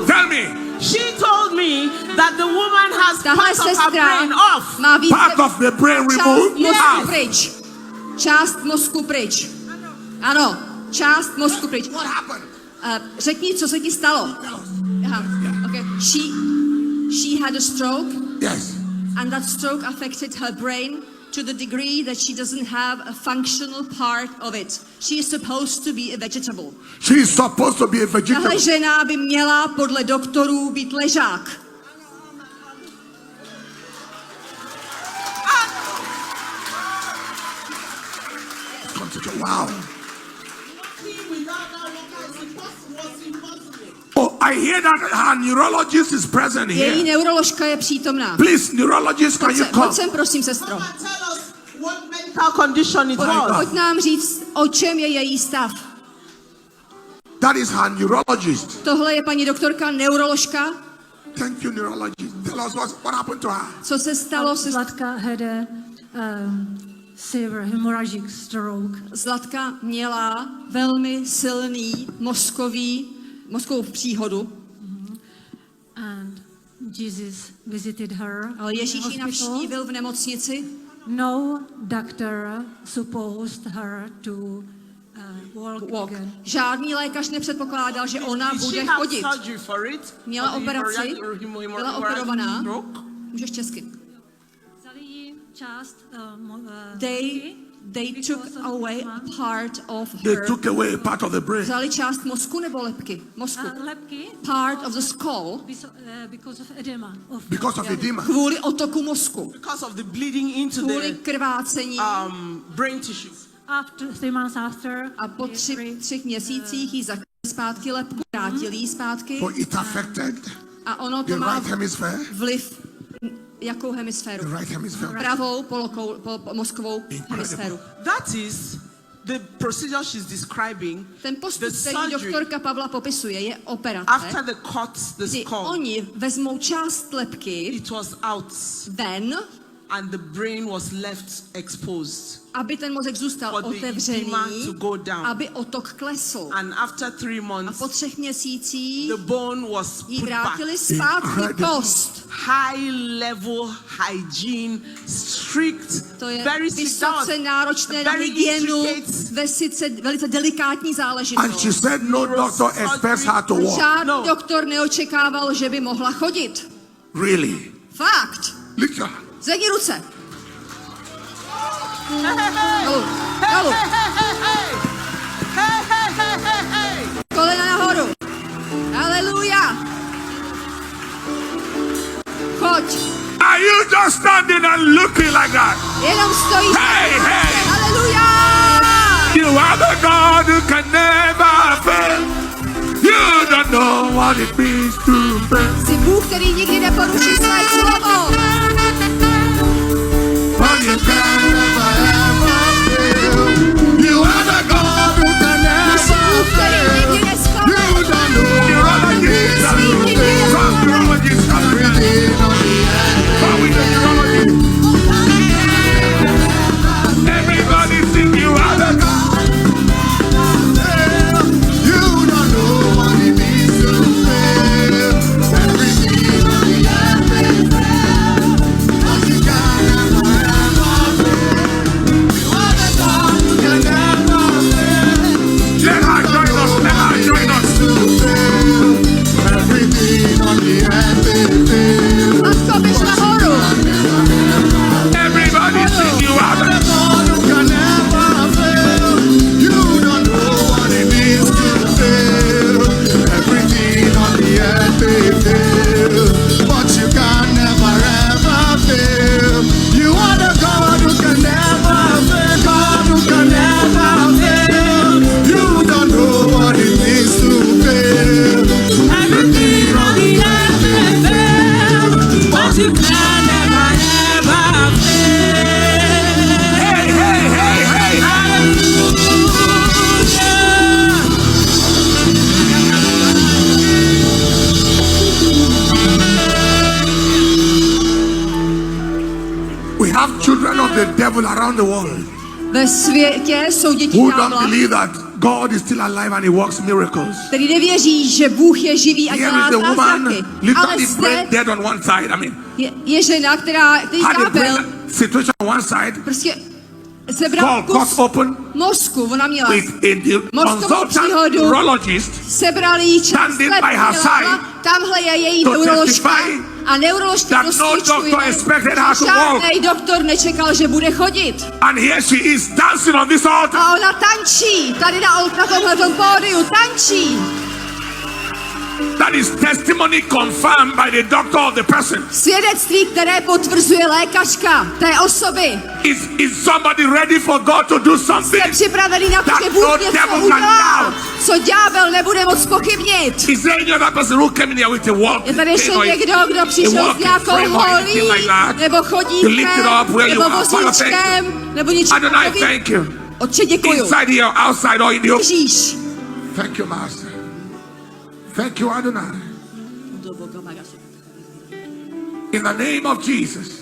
Tell me. She told me that the woman has part of her brain off. Part of the brain removed. Část mozku pryč. Ano, část mozku pryč. What happened? Řekni, co se ti stalo. Okay. She had a stroke. Yes. And that stroke affected her brain to the degree that she doesn't have a functional part of it. She is supposed to be a vegetable. She is supposed to be a vegetable. Tahle žena by měla podle doktorů být ležák. Wow. Oh, I hear that her neurologist is present here. Její neuroložka je přítomná. Please, neurologist, can you come? Pojď sem, prosím, sestro. Pojď nám říct, o čem je její stav. That is her neurologist. Tohle je paní doktorka neuroložka. Thank you, neurologist. Tell us what happened to her. Co se stalo se Zlatka had a severe hemorrhagic stroke. Zlatka měla velmi silný mozkovou příhodu. And Jesus visited her. Ale Ježíš ji navštívil v nemocnici. No doctor supposed her to walk again. Žádný lékař nepředpokládal, že ona bude chodit. Měla operaci, byla operovaná. Můžeš česky. They took away a part of her. They took away a part of the brain. Vzali část mozku nebo lebky? Mozku. Lebky. Part of the skull. Because of edema. Because of edema. Kvůli otoku mozku. Because of the bleeding into kvůli krvácení. Brain tissues. After 3 months after. A po 3 měsících jí zakryli zpátky lebku, vrátili jí zpátky. So it affected a ono to the má right hemisphere. Vliv. Jakou hemisféru? Pravou mozkovou hemisféru. That is the procedure she's describing. Ten postup, který doktorka Pavla popisuje, je operace. After the cuts, the skull. Oni vezmou část lebky. It was out. Ven. And the brain was left exposed. Aby ten mozek zůstal otevřený, aby otok klesl. And after 3 months, a po 3 měsících the bone was jí vrátili zpátky kost. High level hygiene, strict, to je very vysoce náročné na hygienu, velice delikátní záležitost. And she said no doctor expects her to walk. Žádný doktor neočekával, že by mohla chodit. Really? Fakt. Lift your hand. Zvedni ruce. Dolů. Dolů. Kolena nahoru. Haleluja. Choď. Are you just standing and looking like that? Jenom stojíš. Hey, hey. Haleluja. You are the God who can never fail. You don't know what it means to fail. Jsi Bůh, který nikdy neporuší své slovo. But you can never ever fail. You are the God who can Jsi never Bůh, který fail. nikdy nesklame. You don't know. Neurologist, some neurologist, everybody sing you are the God. You don't know what it means to fail. Everything on the earth may fail, but you can never ever fail. You are the God who can never fail. Let her join us. Let her join us. Everything on the earth may fail. Matko, běž nahoru. Everybody sing you are the God who can never fail. You don't know what it means to fail. Everything on the earth may fail, but you can never ever fail. You are the God who can never fail. God who can never fail. You don't know what it means to fail. Everything on the earth may fail, but you can never ever fail. Hey, hey, hey, hey, hallelujah. We have children of the devil around the world Ve světě jsou děti who don't ďábla, believe that God is still alive and he works miracles. který nevěří, že Bůh je živý a Here dělá is the woman zázraky. Ale literally zde brain dead on one side. I mean, je žena, který had a ďábel brain situation on one side, prostě sebral cut kus open mozku. Ona měla with a mozkovou consultant příhodu, neurologist sebrali jí část standing by her side tamhle je její to neuroložka testify a neuroložka that no dosvědčuje, doctor expected her že to walk. žádnej doktor nečekal, že bude chodit. And here she is dancing on this altar. A ona tančí, tady na tomhletom pódiu, tančí. That is testimony confirmed by the doctor of the person. Svědectví, které potvrzuje lékařka té osoby. Is somebody ready for God to do something? Jste připravený na to, That že Bůh no něco devil can udělá, doubt. co ďábel nebude moc pochybnit. Is there any other person who came in here with a walk? Je tady ještě někdo, kdo přišel s nějakou holí, nebo chodítkem, nebo vozíčkem, nebo něčím Adonai, takovým. thank you. Otče, děkuju. Inside here, outside, or in the open. Ježíš. Thank you, Master. Thank you, Adonai. In the name of Jesus.